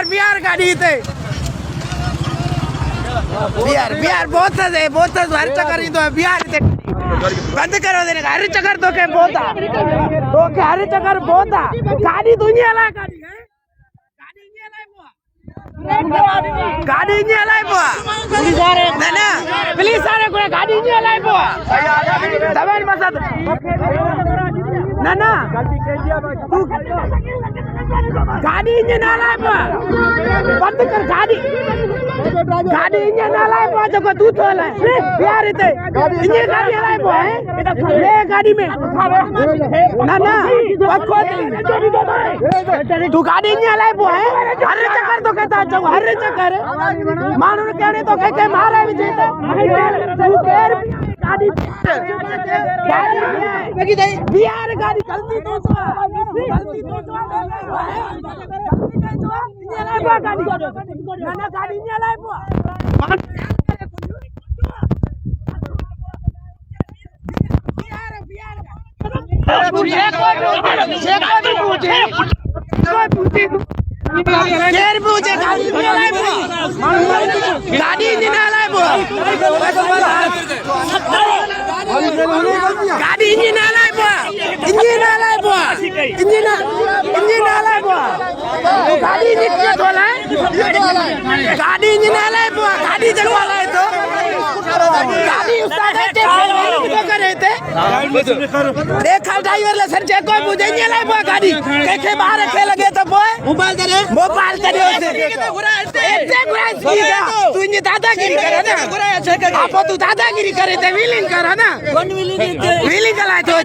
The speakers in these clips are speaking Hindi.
बिहार गाड़ी थे बिहार बहुत हर चक्कर ही तो है बिहार थे बंद करो देने का हर चक्कर तो के बहुत हर चक्कर बहुत गाड़ी दुनिया ला गाड़ी है गाड़ी नहीं लाई बुआ ना प्लीज सारे को गाड़ी नहीं लाई बुआ दबाई मत ना गाड़ी इंजन ना लाई बुआ बंद कर गाड़ी इंजन ना लाई बुआ जो तू तो लाई बिहार इते इंजन गाड़ी लाई बुआ है ले गाड़ी में ना तू गाड़ी इंजन लाई बुआ है हर चक्कर तो कहता है हर चक्कर मानो कहने तो कह के मारा भी जेता तू केर गाड़ी बिहार गाड़ी गलती तो गाड़ी नहीं लाई बुआ गाड़ी इंजन लाई बुआ गाड़ी इंजन लाई बुआ गाड़ी इंजन खोला गाड़ी इंजन लाई बुआ गाड़ी जगवा लाए तो गाड़ी करे थे देखा ड्राइवर लाइसेंस चेक कोई बुझे नहीं लाई बुआ गाड़ी के बाहर खे लगे तो मोबाइल करे तू इंजन दादागिरी करे ना आप तू दादागिरी करे थे व्हीलिंग करा ना व्हीलिंग कला तो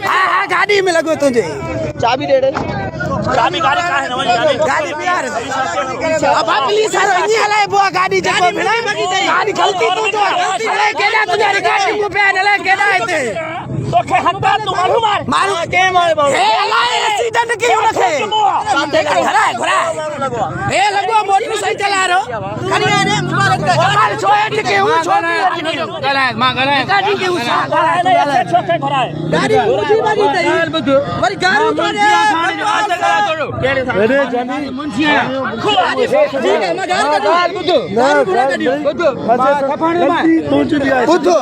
हां गाड़ी में लगो तुझे चाबी दे चाबी गाड़ी का है ना गाड़ी बिहार अब पुलिस आ रही है बुआ गाड़ी जको गाड़ी गलती तू तो अरे केला तुझे गाड़ी को पे ले केला आते तो के हत्ता तू मारू के मारे ए अलाए एक्सीडेंट क्यों रखे घरा ए लगो मोटरसाइकिल चला रहो खड़ी रे मोबाइल छोड़ के हूं छोड़ गला मां गला गाड़ी के उसा छोटे घरा गाड़ी उठी बाजी तई मारी गाड़ी तो अरे जानी मुंशिया ठीक है मैं गाड़ी का बुद्धू ना बुद्धू बुद्धू बुद्धू